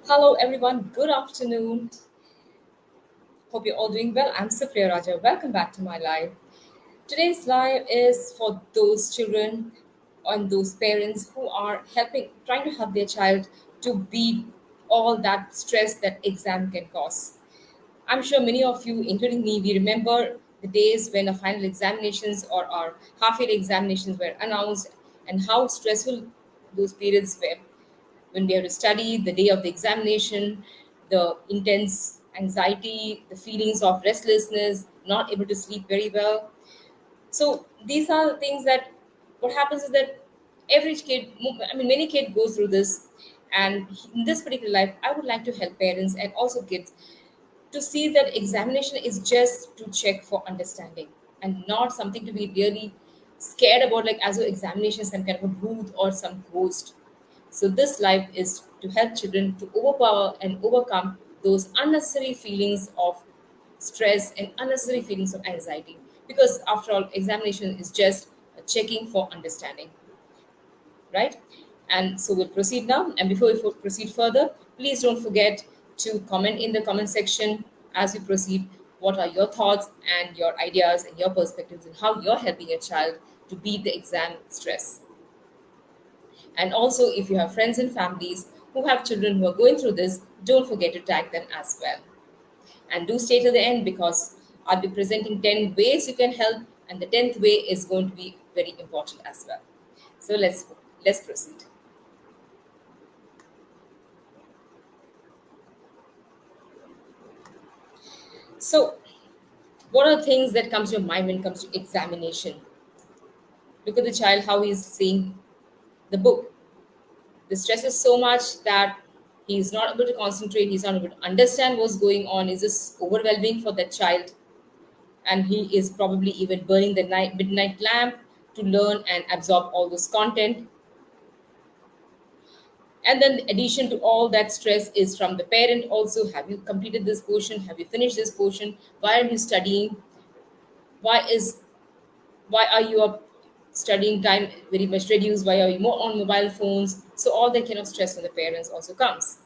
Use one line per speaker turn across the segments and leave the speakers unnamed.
Hello, everyone. Good afternoon. Hope you're all doing well. I'm Supriya Raja. Welcome back to my live. Today's live is for those children and those parents who are trying to help their child to beat all that stress that exam can cause. I'm sure many of you, including me, we remember the days when our final examinations or our half-year examinations were announced and how stressful those periods were when we have to study the day of the examination, the intense anxiety, the feelings of restlessness, not able to sleep very well. So these are the things that what happens is that every kid, I mean, many kids go through this. And in this particular life, I would like to help parents and also kids to see that examination is just to check for understanding and not something to be really scared about, like as though examination is some kind of a booth or some ghost. So this life is to help children to overpower and overcome those unnecessary feelings of stress and unnecessary feelings of anxiety, because after all examination is just a checking for understanding, right? And so we'll proceed now. And before we proceed further, please don't forget to comment in the comment section as we proceed. What are your thoughts and your ideas and your perspectives and how you're helping your child to beat the exam stress? And also, if you have friends and families who have children who are going through this, don't forget to tag them as well. And do stay till the end because I'll be presenting 10 ways you can help, and the 10th way is going to be very important as well. So let's proceed. So, what are things that comes to your mind when it comes to examination? Look at the child, how he's seeing the book. The stress is so much that he's not able to concentrate, he's not able to understand what's going on. It's just overwhelming for that child. And he is probably even burning the midnight lamp to learn and absorb all this content. And then addition to all that stress is from the parent also. Have you completed this portion? Have you finished this portion? Why are you studying? Why is why are your studying time very much reduced? Why are you more on mobile phones? So all that kind of stress from the parents also comes.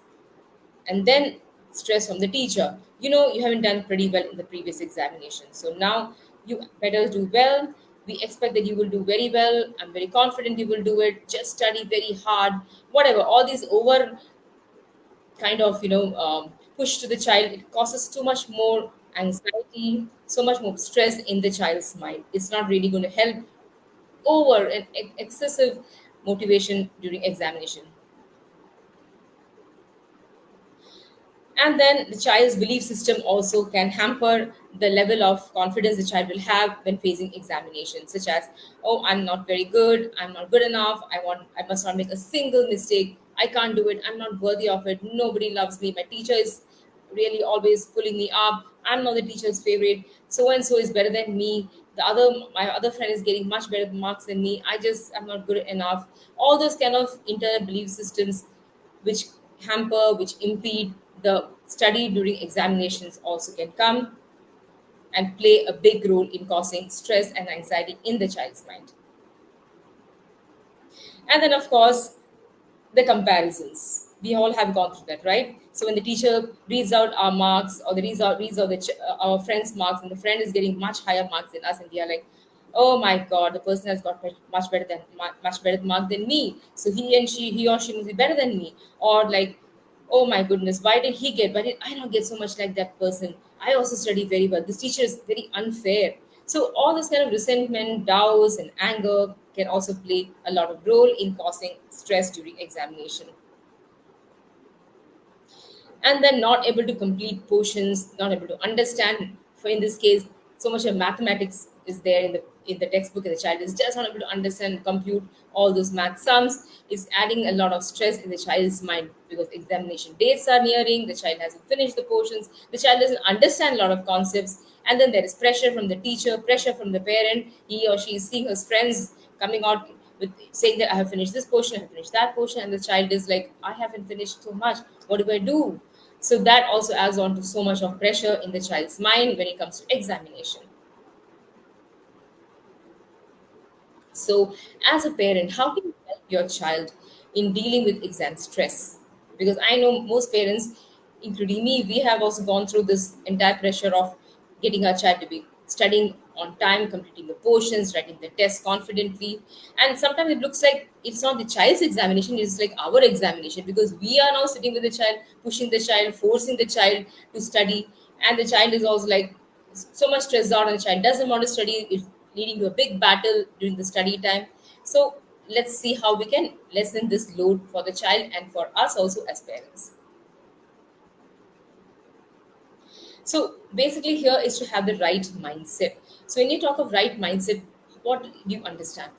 And then stress from the teacher. You haven't done pretty well in the previous examination. So now you better do well. We expect that you will do very well. I'm very confident you will do it. Just study very hard. Whatever. All these over kind of push to the child, it causes too much more anxiety, so much more stress in the child's mind. It's not really going to help over an excessive motivation during examination. And then the child's belief system also can hamper the level of confidence the child will have when facing examinations, such as, oh, I'm not very good, I'm not good enough, I must not make a single mistake, I can't do it, I'm not worthy of it, nobody loves me, my teacher is really always pulling me up, I'm not the teacher's favorite, so and so is better than me, my other friend is getting much better marks than me, I'm not good enough. All those kind of internal belief systems which which impede the study during examinations also can come and play a big role in causing stress and anxiety in the child's mind. And then, of course, the comparisons. We all have gone through that, right? So when the teacher reads out our marks or the reads out our friend's marks, and the friend is getting much higher marks than us, and we are like, "Oh my God, the person has got much better mark than me. So he or she must be better than me." Or like, "Oh my goodness, why did he get? Why did I not get so much like that person? I also study very well. This teacher is very unfair." So all this kind of resentment, doubts, and anger can also play a lot of role in causing stress during examination. And then not able to complete portions, not able to understand. For in this case, so much of mathematics is there in the textbook, and the child is just not able to understand and compute all those math sums. Is adding a lot of stress in the child's mind because examination dates are nearing. The child hasn't finished the portions. The child doesn't understand a lot of concepts, and then there is pressure from the teacher, pressure from the parent. He or she is seeing his friends coming out with saying that I have finished this portion, I have finished that portion, and the child is like, I haven't finished so much. What do I do? So that also adds on to so much of pressure in the child's mind when it comes to examination. So, as a parent, how can you help your child in dealing with exam stress? Because I know most parents, including me, we have also gone through this entire pressure of getting our child to be studying on time, completing the portions, writing the test confidently. And sometimes it looks like it's not the child's examination, it's like our examination, because we are now sitting with the child, pushing the child, forcing the child to study. And the child is also like so much stressed out, and the child doesn't want to study. It's leading to a big battle during the study time. So let's see how we can lessen this load for the child and for us also as parents. So basically, here is to have the right mindset. So when you talk of right mindset, what do you understand?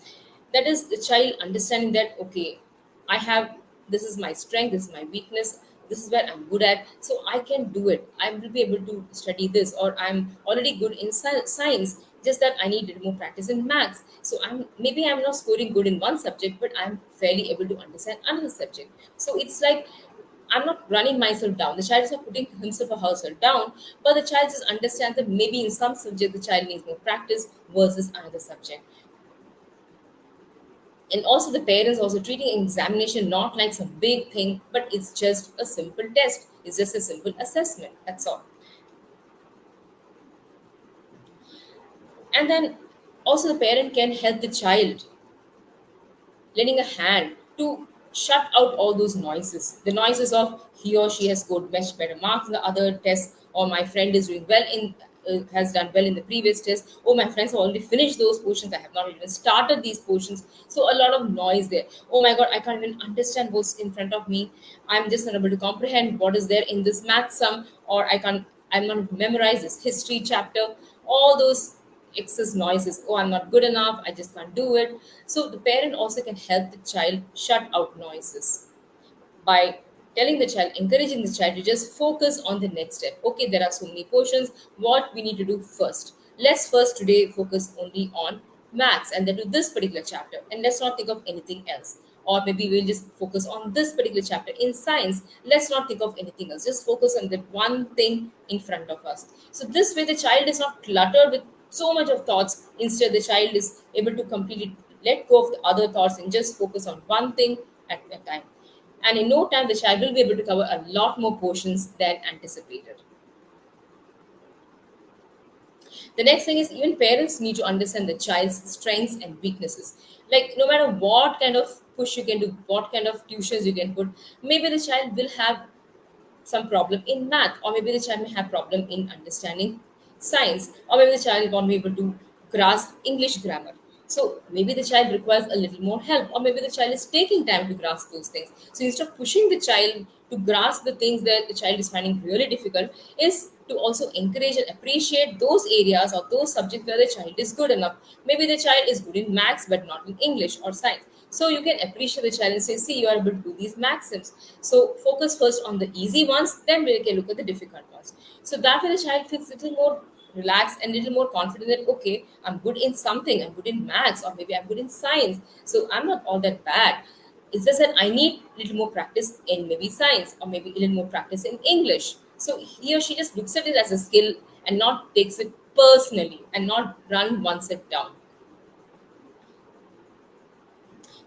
That is the child understanding that, okay, I have, this is my strength, this is my weakness, this is where I'm good at, so I can do it. I will be able to study this, or I'm already good in science. Just that I need a little more practice in maths. So I'm not scoring good in one subject, but I'm fairly able to understand another subject. So it's like I'm not running myself down. The child is not putting himself or herself down, but the child just understands that maybe in some subject the child needs more practice versus another subject. And also the parents also treating examination not like some big thing, but it's just a simple test. It's just a simple assessment. That's all. And then also the parent can help the child, lending a hand to shut out all those noises. The noises of he or she has scored much better marks in the other test, or my friend is doing well in has done well in the previous test. Oh, my friends have already finished those portions. I have not even started these portions. So a lot of noise there. Oh my God, I can't even understand what's in front of me. I'm just not able to comprehend what is there in this math sum, or I'm not memorize this history chapter. All those excess noises. Oh, I'm not good enough. I just can't do it. So the parent also can help the child shut out noises by telling the child, encouraging the child to just focus on the next step. Okay, there are so many portions. What we need to do first? Let's first today focus only on maths and then do this particular chapter, and let's not think of anything else. Or maybe we'll just focus on this particular chapter in science. Let's not think of anything else. Just focus on that one thing in front of us. So this way, the child is not cluttered with so much of thoughts. Instead, the child is able to completely let go of the other thoughts and just focus on one thing at a time. And in no time, the child will be able to cover a lot more portions than anticipated. The next thing is, even parents need to understand the child's strengths and weaknesses. Like, no matter what kind of push you can do, what kind of tuitions you can put, maybe the child will have some problem in math, or maybe the child may have problem in understanding science, or maybe the child won't be able to grasp English grammar. So maybe the child requires a little more help, or maybe the child is taking time to grasp those things. So instead of pushing the child to grasp the things that the child is finding really difficult, is to also encourage and appreciate those areas or those subjects where the child is good enough. Maybe the child is good in maths but not in English or science. So you can appreciate the child and say, see, you are able to do these maxims. So focus first on the easy ones, then we can look at the difficult ones. So that way the child feels a little more relaxed and a little more confident that, okay, I'm good in something, I'm good in maths, or maybe I'm good in science. So I'm not all that bad. It's just that I need a little more practice in maybe science, or maybe a little more practice in English. So he or she just looks at it as a skill and not takes it personally and not run one set down.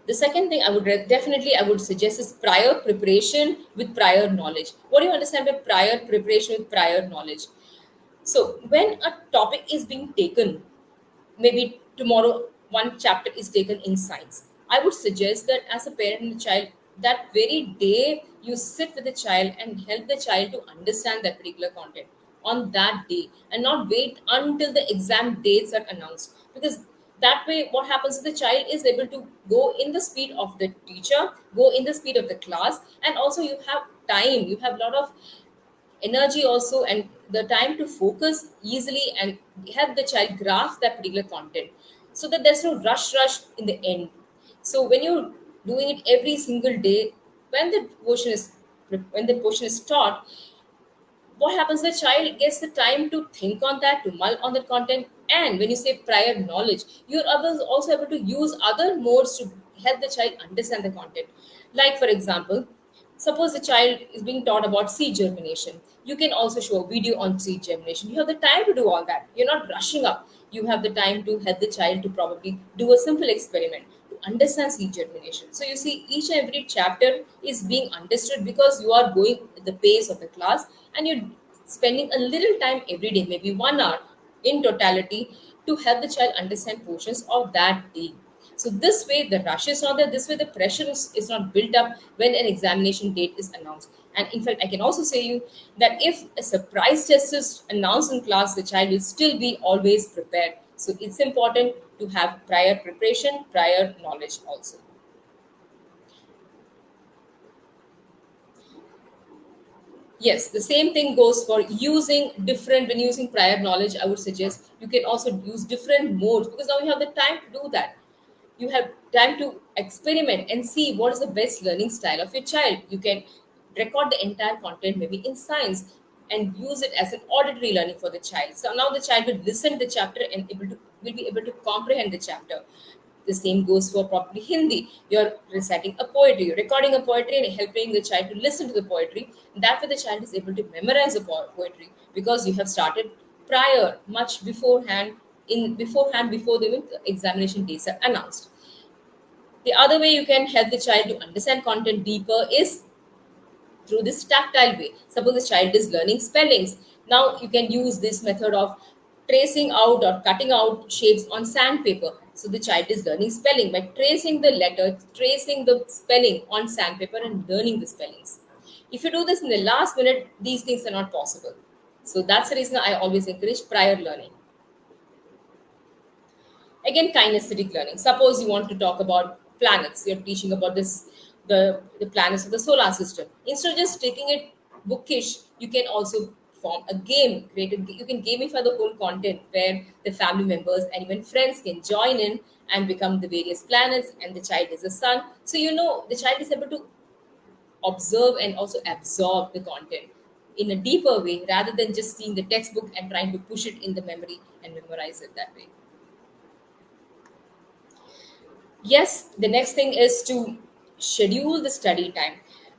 The second thing definitely I would suggest is prior preparation with prior knowledge. What do you understand by prior preparation with prior knowledge? So when a topic is being taken, maybe tomorrow one chapter is taken in science, I would suggest that as a parent and a child, that very day you sit with the child and help the child to understand that particular content on that day, and not wait until the exam dates are announced. Because that way what happens is the child is able to go in the speed of the teacher, go in the speed of the class, and also you have time, you have a lot of energy also, and the time to focus easily and help the child grasp that particular content, so that there's no rush in the end. So when you're doing it every single day, when the portion is when the portion is taught, what happens, the child gets the time to think on that, to mull on the content. And when you say prior knowledge, you're also able to use other modes to help the child understand the content. Like, for example, suppose the child is being taught about seed germination, you can also show a video on seed germination. You have the time to do all that, you're not rushing up. You have the time to help the child to probably do a simple experiment, to understands lead germination. So you see, each and every chapter is being understood because you are going at the pace of the class, and you're spending a little time every day, maybe 1 hour in totality, to help the child understand portions of that day. So this way the rush is not there, this way the pressure is not built up when an examination date is announced. And in fact, I can also say you that if a surprise test is announced in class, the child will still be always prepared. So it's important to have prior preparation, prior knowledge also. Yes, the same thing goes for using different, when using prior knowledge, I would suggest you can also use different modes, because now you have the time to do that. You have time to experiment and see what is the best learning style of your child. You can record the entire content maybe in science and use it as an auditory learning for the child. So now the child will listen to the chapter and will be able to comprehend the chapter. The same goes for probably Hindi. You're reciting a poetry, you're recording a poetry and helping the child to listen to the poetry. That way, the child is able to memorize the poetry because you have started prior, much beforehand, before the even examination dates are announced. The other way you can help the child to understand content deeper is through this tactile way. Suppose the child is learning spellings. Now you can use this method of tracing out or cutting out shapes on sandpaper. So the child is learning spelling by tracing the letter, tracing the spelling on sandpaper and learning the spellings. If you do this in the last minute, these things are not possible. So that's the reason I always encourage prior learning. Again, kinesthetic learning. Suppose you want to talk about planets. You're teaching about the planets of the solar system. Instead of just taking it bookish, you can also form a game. You can gamify the whole content where the family members and even friends can join in and become the various planets, and the child is the sun. So you know the child is able to observe and also absorb the content in a deeper way rather than just seeing the textbook and trying to push it in the memory and memorize it that way. Yes, the next thing is to schedule the study time.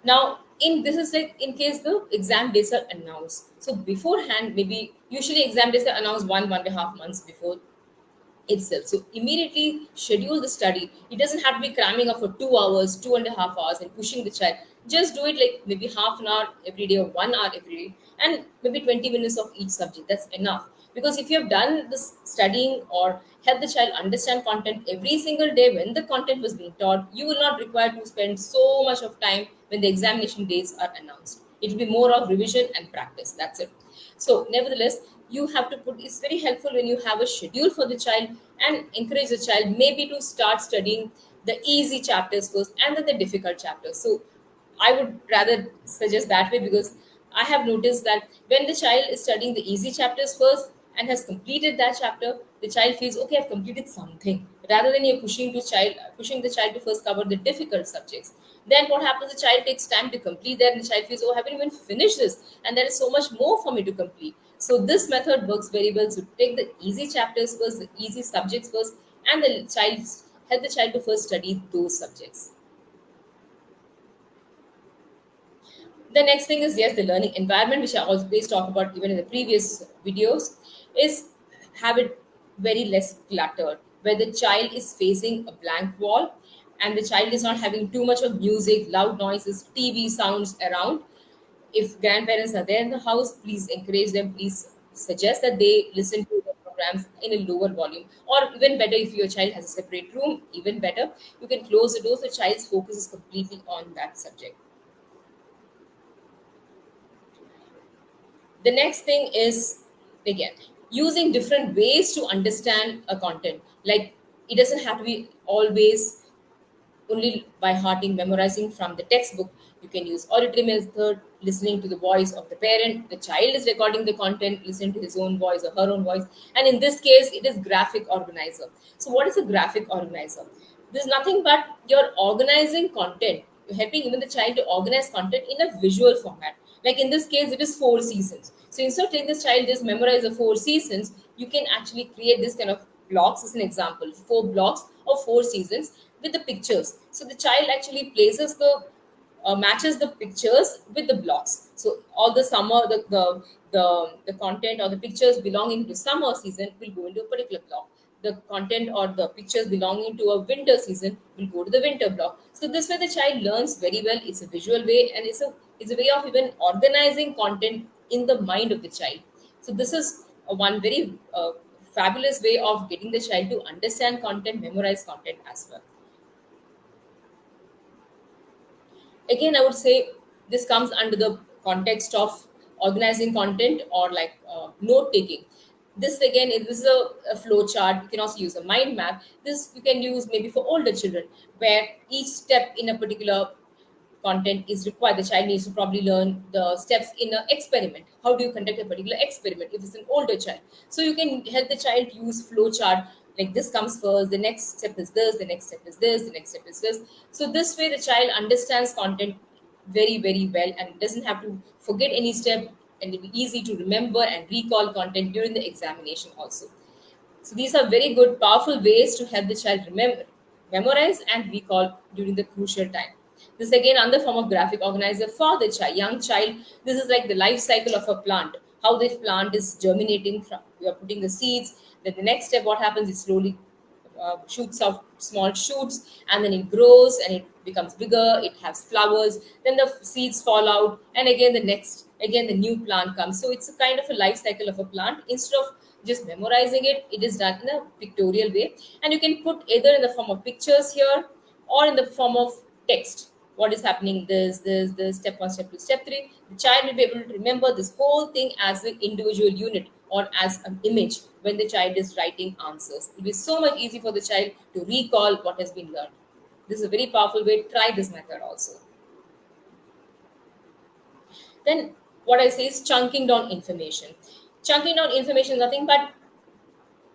Now in this is like in case the exam dates are announced, so beforehand, maybe usually exam dates are announced 1.5 months before itself. So immediately schedule the study. It doesn't have to be cramming up for 2 hours, 2.5 hours, and pushing the child. Just do it like maybe half an hour every day or 1 hour every day, and maybe 20 minutes of each subject. That's enough. Because if you have done this studying or help the child understand content every single day when the content was being taught, you will not require to spend so much of time when the examination dates are announced. It will be more of revision and practice. That's it. So, nevertheless, you have to put, it's very helpful when you have a schedule for the child and encourage the child maybe to start studying the easy chapters first and then the difficult chapters. So, I would rather suggest that way, because I have noticed that when the child is studying the easy chapters first and has completed that chapter, the child feels okay, I've completed something. Rather than you're pushing the child to first cover the difficult subjects. Then what happens? The child takes time to complete that, and the child feels, oh, I haven't even finished this, and there is so much more for me to complete. So this method works very well. So take the easy chapters first, the easy subjects first, and the child help the child to first study those subjects. The next thing is, yes, the learning environment, which I always talk about even in the previous videos, is have it very less cluttered, where the child is facing a blank wall and the child is not having too much of music, loud noises, TV sounds around. If grandparents are there in the house, please encourage them, please suggest that they listen to the programs in a lower volume. Or even better, if your child has a separate room, even better, you can close the door so the child's focus is completely on that subject. The next thing is, again, using different ways to understand a content. Like, it doesn't have to be always only by hearting, memorizing from the textbook. You can use auditory method, listening to the voice of the parent. The child is recording the content, listening to his own voice or her own voice. And in this case, it is graphic organizer. So what is a graphic organizer? This is nothing but you're organizing content. You're helping even the child to organize content in a visual format. Like in this case, it is 4 seasons. So instead of letting this child just memorize the 4 seasons, you can actually create this kind of blocks as an example, 4 blocks of 4 seasons with the pictures. So the child actually places the matches the pictures with the blocks. So all the summer, the content or the pictures belonging to summer season will go into a particular block. the content or the pictures belonging to a winter season will go to the winter block. So this way the child learns very well. It's a visual way, and it's a way of even organizing content in the mind of the child. So this is one very fabulous way of getting the child to understand content, memorize content as well. Again, I would say this comes under the context of organizing content or like note taking. This is a flow chart. You can also use a mind map. This you can use maybe for older children, where each step in a particular content is required. The child needs to probably learn the steps in an experiment. How do you conduct a particular experiment if it's an older child? So you can help the child use flow chart, like this comes first, the next step is this, the next step is this, the next step is this. So this way the child understands content very, very well and doesn't have to forget any step, and it'll be easy to remember and recall content during the examination also. So these are very good, powerful ways to help the child remember, memorize, and recall during the crucial time. This again another form of graphic organizer for the young child. This is like the life cycle of a plant. How this plant is germinating from we are putting the seeds. Then the next step, what happens is slowly shoots out small shoots, and then it grows and it becomes bigger, it has flowers, then the seeds fall out, and again the new plant comes. So it's a kind of a life cycle of a plant. Instead of just memorizing it, it is done in a pictorial way, and you can put either in the form of pictures here or in the form of text. What is happening, this step 1, step 2, step 3. The child will be able to remember this whole thing as an individual unit or as an image when the child is writing answers. It will be so much easy for the child to recall what has been learned. This is a very powerful way. Try this method also. Then what I say is chunking down information. Chunking down information is nothing but,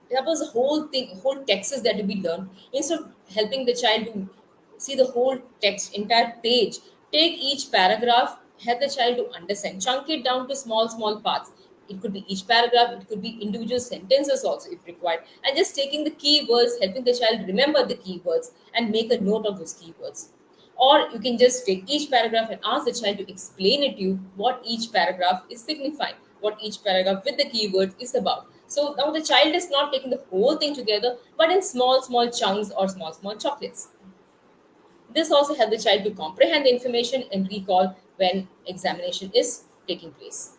suppose the whole thing, whole text is there to be learned. Instead of helping the child to see the whole text, entire page, take each paragraph, help the child to understand, chunk it down to small, small parts. It could be each paragraph, it could be individual sentences also if required. And just taking the keywords, helping the child remember the keywords and make a note of those keywords. Or you can just take each paragraph and ask the child to explain it to you what each paragraph is signifying, what each paragraph with the keywords is about. So now the child is not taking the whole thing together, but in small, small chunks or small, small chocolates. This also helps the child to comprehend the information and recall when examination is taking place.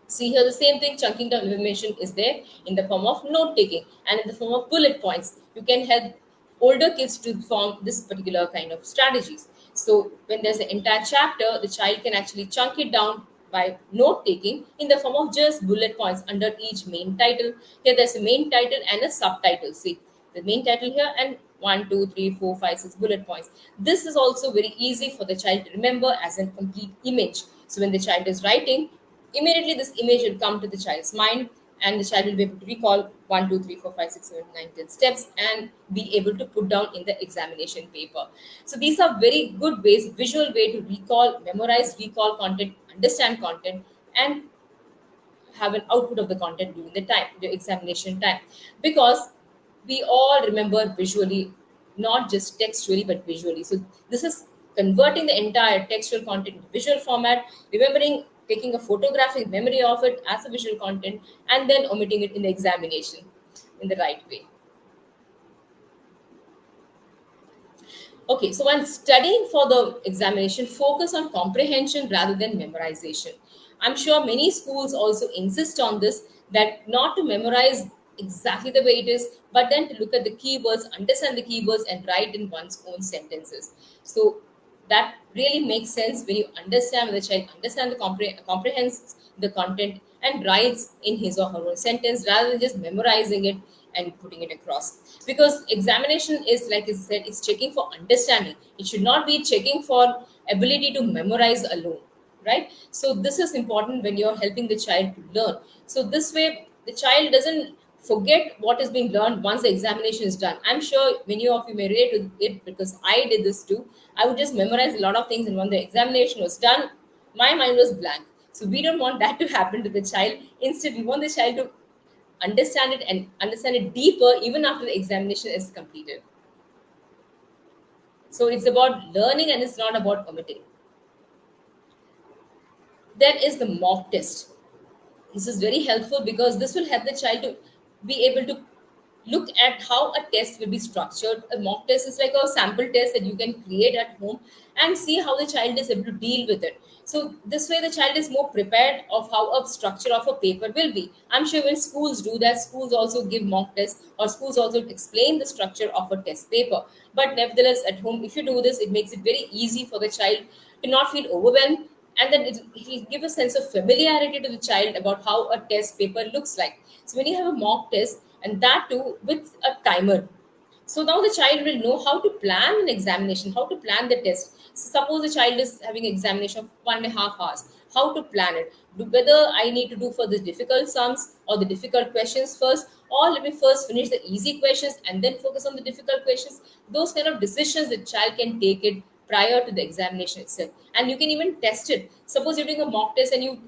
See here the same thing, chunking down information is there in the form of note taking and in the form of bullet points. You can help older kids to form this particular kind of strategies. So when there's an entire chapter, the child can actually chunk it down by note taking in the form of just bullet points under each main title. Here there's a main title and a subtitle. See the main title here and 1, 2, 3, 4, 5, 6 bullet points. This is also very easy for the child to remember as a complete image. So when the child is writing, immediately this image will come to the child's mind, and the child will be able to recall 1, 2, 3, 4, 5, 6, 7, 9, 10 steps and be able to put down in the examination paper. So these are very good ways, visual way to recall, memorize, recall content, understand content, and have an output of the content during the examination time. Because we all remember visually, not just textually, but visually. So this is converting the entire textual content into visual format, remembering, taking a photographic memory of it as a visual content, and then omitting it in the examination in the right way. Okay, so when studying for the examination, focus on comprehension rather than memorization. I'm sure many schools also insist on this, that not to memorize exactly the way it is, but then to look at the keywords, understand the keywords, and write in one's own sentences. So that really makes sense when you understand, when the child understands comprehends the content and writes in his or her own sentence rather than just memorizing it and putting it across. Because examination is, like I said, it's checking for understanding. It should not be checking for ability to memorize alone, right? So this is important when you're helping the child to learn. So this way the child doesn't forget what is being learned once the examination is done. I'm sure many of you may relate to it, because I did this too. I would just memorize a lot of things, and when the examination was done, my mind was blank. So we don't want that to happen to the child. Instead, we want the child to understand it and understand it deeper even after the examination is completed. So it's about learning and it's not about omitting. Then is the mock test. This is very helpful because this will help the child to be able to look at how a test will be structured. A mock test is like a sample test that you can create at home and see how the child is able to deal with it. So this way the child is more prepared of how a structure of a paper will be. I'm sure when schools do that, schools also give mock tests, or schools also explain the structure of a test paper. But nevertheless, at home, if you do this, it makes it very easy for the child to not feel overwhelmed, and then it'll give a sense of familiarity to the child about how a test paper looks like. So when you have a mock test, and that too with a timer, so now the child will know how to plan an examination, how to plan the test. So suppose the child is having an examination of 1.5 hours, how to plan it. Whether I need to do for the difficult sums or the difficult questions first, or let me first finish the easy questions and then focus on the difficult questions. Those kind of decisions the child can take it prior to the examination itself. And you can even test it. Suppose you're doing a mock test and you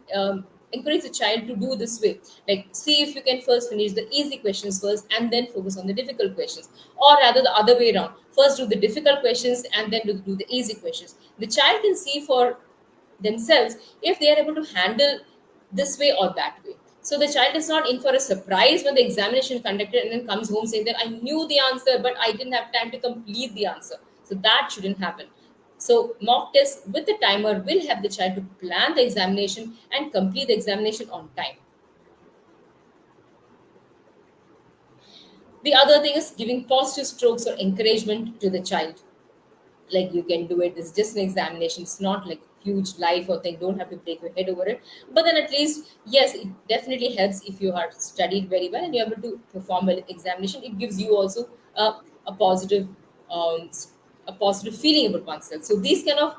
encourage the child to do this way, like see if you can first finish the easy questions first and then focus on the difficult questions, or rather the other way around, first do the difficult questions and then do the easy questions. The child can see for themselves if they are able to handle this way or that way. So the child is not in for a surprise when the examination conducted and then comes home saying that I knew the answer but I didn't have time to complete the answer. So that shouldn't happen. So mock test with the timer will help the child to plan the examination and complete the examination on time. The other thing is giving positive strokes or encouragement to the child. Like you can do it, it's just an examination, it's not like huge life or thing, don't have to break your head over it. But then at least, yes, it definitely helps if you have studied very well and you're able to perform an examination. It gives you also a positive um, a positive feeling about oneself. So these kind of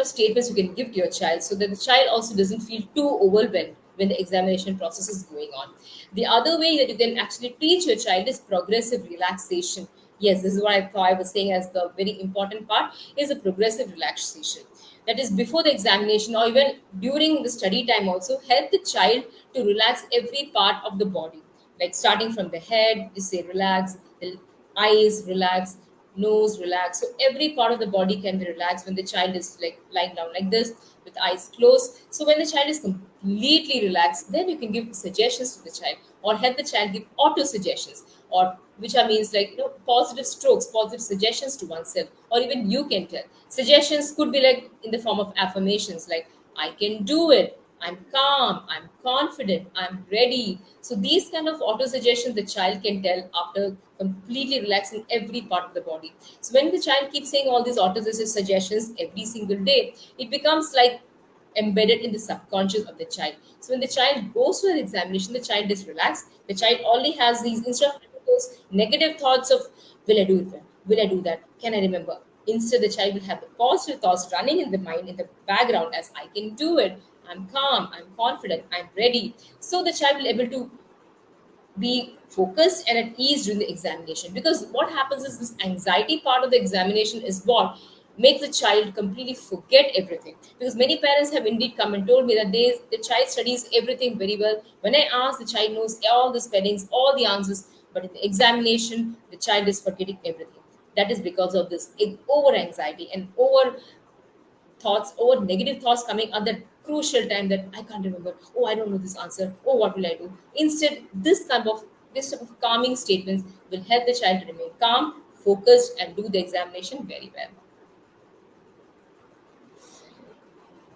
statements you can give to your child so that the child also doesn't feel too overwhelmed when the examination process is going on. The other way that you can actually teach your child is progressive relaxation. Yes, this is what I thought I was saying as the very important part is a progressive relaxation. That is before the examination or even during the study time also help the child to relax every part of the body. Like starting from the head, you say relax, the eyes relax, nose relax. So every part of the body can be relaxed when the child is like lying down like this with eyes closed. So when the child is completely relaxed, then you can give suggestions to the child or help the child give auto suggestions, or which are means like positive strokes, positive suggestions to oneself, or even you can tell. Suggestions could be like in the form of affirmations like I can do it, I'm calm, I'm confident, I'm ready. So these kind of auto suggestions the child can tell after completely relaxing every part of the body. So when the child keeps saying all these auto suggestions every single day, it becomes like embedded in the subconscious of the child. So when the child goes to an examination, the child is relaxed. The child only has these, instead of having those negative thoughts of will I do it well? Will I do that? Can I remember? Instead, the child will have the positive thoughts running in the mind, in the background, as I can do it. I'm calm, I'm confident, I'm ready. So the child will able to be focused and at ease during the examination, because what happens is this anxiety part of the examination is what makes the child completely forget everything. Because many parents have indeed come and told me that the child studies everything very well. When I ask, the child knows all the spellings, all the answers, but in the examination the child is forgetting everything. That is because of this over anxiety and over thoughts or negative thoughts coming at that crucial time that I can't remember. Oh, I don't know this answer. Oh, what will I do? Instead, this type of calming statements will help the child to remain calm, focused, and do the examination very well.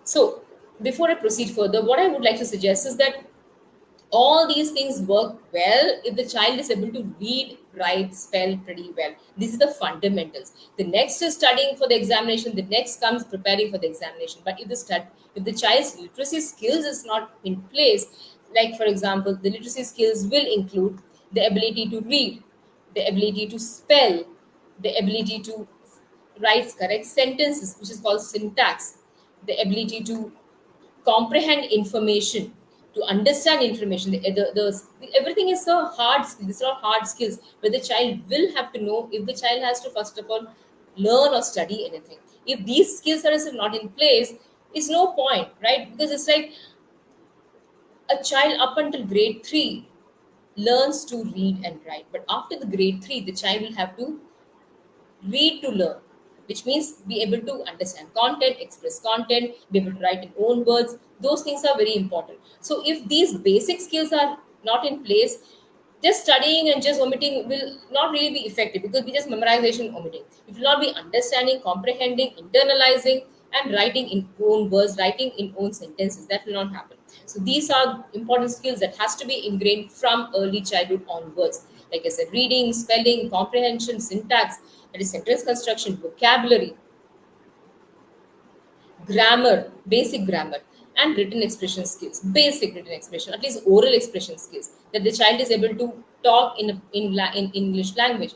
So, before I proceed further, what I would like to suggest is that all these things work well if the child is able to read, write, spell pretty well. These are the fundamentals. The next is studying for the examination, the next comes preparing for the examination. But if the child's literacy skills is not in place, like for example the literacy skills will include the ability to read, the ability to spell, the ability to write correct sentences, which is called syntax, the ability to comprehend information, to understand information. Everything is a hard skill. These are all hard skills where the child will have to know if the child has to first of all learn or study anything. If these skills are not in place, it's no point, right? Because it's like a child up until grade 3 learns to read and write, but after the grade 3 the child will have to read to learn, which means be able to understand content, express content, be able to write in own words. Those things are very important. So if these basic skills are not in place, just studying and just omitting will not really be effective, because we just memorization omitting. It will not be understanding, comprehending, internalizing, and writing in own words, writing in own sentences. That will not happen. So these are important skills that has to be ingrained from early childhood onwards. Like I said, reading, spelling, comprehension, syntax, that is sentence construction, vocabulary, grammar, basic grammar, and written expression skills, basic written expression, at least oral expression skills, that the child is able to talk in English language.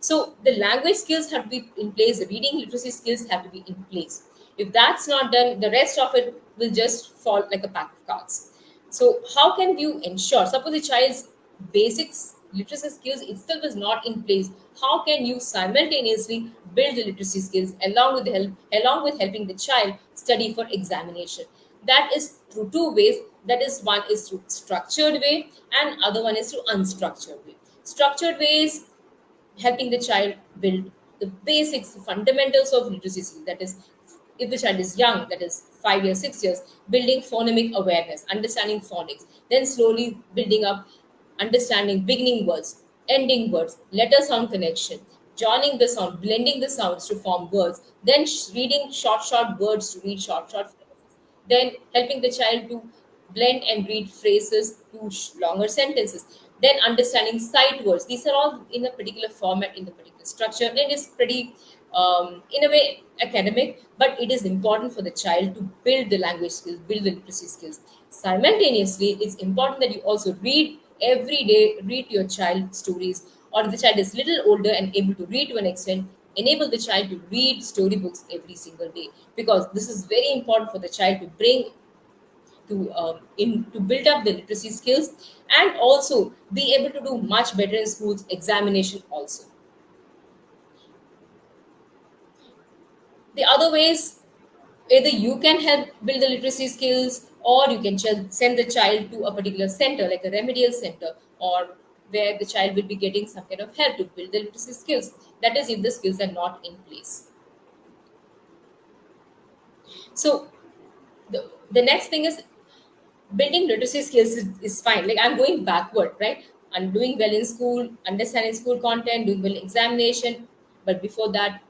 So the language skills have to be in place, the reading literacy skills have to be in place. If that's not done, the rest of it will just fall like a pack of cards. So how can you ensure, suppose the child's basics literacy skills itself is not in place, how can you simultaneously build the literacy skills along with helping the child study for examination? That is through two ways. That is, one is through structured way and other one is through unstructured way. Structured ways, helping the child build the basics, the fundamentals of literacy skills. That is, if the child is young, that is 5 years, 6 years, building phonemic awareness, understanding phonics, then slowly building up understanding beginning words, ending words, letter sound connection, joining the sound, blending the sounds to form words, then reading short words to read short then helping the child to blend and read phrases to longer sentences, then understanding sight words. These are all in a particular format, in the particular structure, and it is pretty in a way academic, but it is important for the child to build the language skills, build the literacy skills. Simultaneously, it's important that you also read every day, read to your child stories, or if the child is little older and able to read to an extent, enable the child to read storybooks every single day, because this is very important for the child to bring to build up the literacy skills, and also be able to do much better in schools examination also. The other ways, either you can help build the literacy skills, or you can send the child to a particular center like a remedial center, or where the child will be getting some kind of help to build the literacy skills. That is, if the skills are not in place. So the next thing is, building literacy skills is fine. Like, I'm going backward, right? I'm doing well in school, understanding school content, doing well in examination, but before that,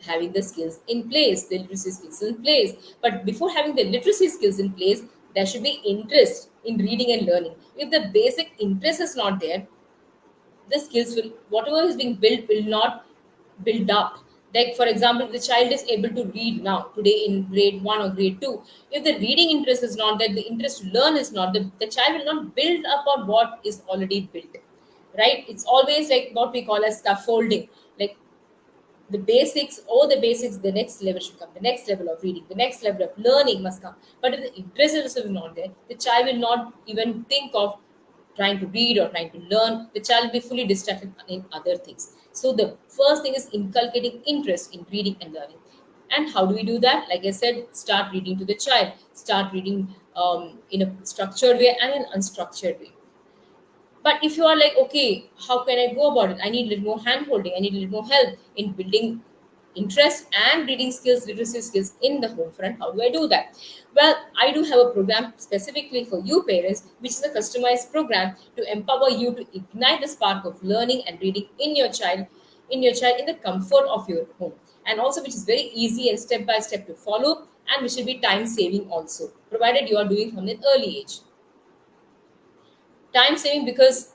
having the skills in place, the literacy skills in place. But before having the literacy skills in place, there should be interest in reading and learning. If the basic interest is not there, the skills will, whatever is being built will not build up. Like, for example, if the child is able to read now today in grade 1 or grade 2, if the reading interest is not there, the interest to learn is not, the child will not build upon what is already built, right? It's always like what we call as scaffolding. Like, the basics, the next level should come, the next level of reading, the next level of learning must come. But if the interest is also not there, the child will not even think of trying to read or trying to learn. The child will be fully distracted in other things. So the first thing is inculcating interest in reading and learning. And how do we do that? Like I said, start reading to the child, start reading in a structured way and an unstructured way. But if you are like, okay, how can I go about it? I need a little more hand holding. I need a little more help in building interest and reading skills, literacy skills in the home front. How do I do that? Well, I do have a program specifically for you parents, which is a customized program to empower you to ignite the spark of learning and reading in the comfort of your home. And also, which is very easy and step by step to follow, and which will be time saving also, provided you are doing from an early age. Time saving because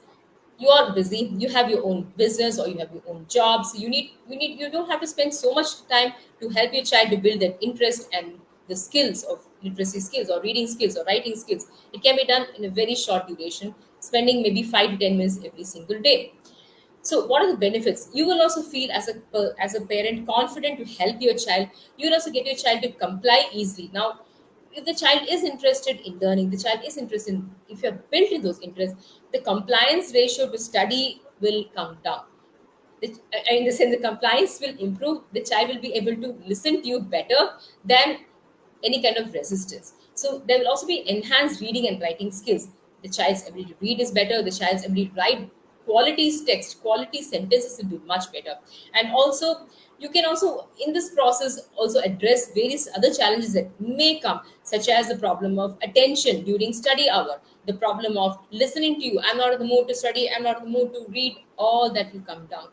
you are busy, you have your own business or you have your own job, so you don't have to spend so much time to help your child to build that interest and the skills of literacy skills or reading skills or writing skills. It can be done in a very short duration, spending maybe 5 to 10 minutes every single day. So what are the benefits? You will also feel as a parent confident to help your child. You will also get your child to comply easily. Now, if the child is interested in learning, the child is interested in, if you have built in those interests, the compliance ratio to study will come down. In the sense, the compliance will improve. The child will be able to listen to you better than any kind of resistance. So there will also be enhanced reading and writing skills. The child's ability to read is better. The child's ability to write quality text, quality sentences will be much better. And also, you can also in this process also address various other challenges that may come, such as the problem of attention during study hour. the problem of listening to you. I'm not in the mood to study, I'm not in the mood to read, all that will come down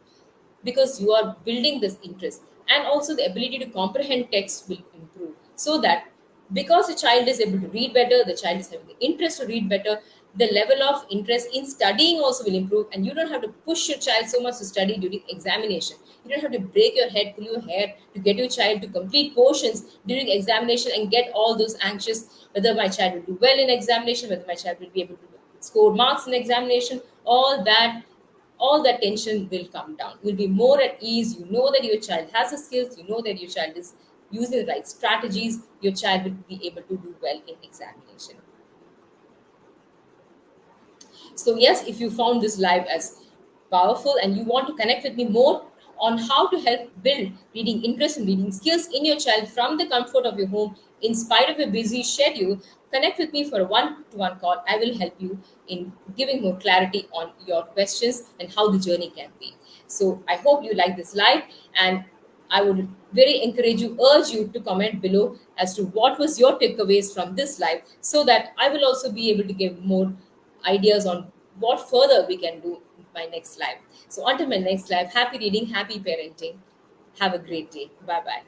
because you are building this interest. And also the ability to comprehend text will improve, so that because the child is able to read better, the child is having the interest to read better, the level of interest in studying also will improve, and you don't have to push your child so much to study during examination. You don't have to break your head, pull your hair to get your child to complete portions during examination and get all those anxious whether my child will do well in examination, whether my child will be able to score marks in examination. All that tension will come down. You'll be more at ease. You know that your child has the skills. You know that your child is using the right strategies. Your child will be able to do well in examination. So, yes, if you found this live as powerful and you want to connect with me more on how to help build reading interest and reading skills in your child from the comfort of your home, in spite of your busy schedule, connect with me for a one to one call. I will help you in giving more clarity on your questions and how the journey can be. So, I hope you like this live, and I would very encourage you, urge you to comment below as to what was your takeaways from this live, so that I will also be able to give more ideas on what further we can do in my next live. So until my next live, happy reading, happy parenting. Have a great day. Bye bye.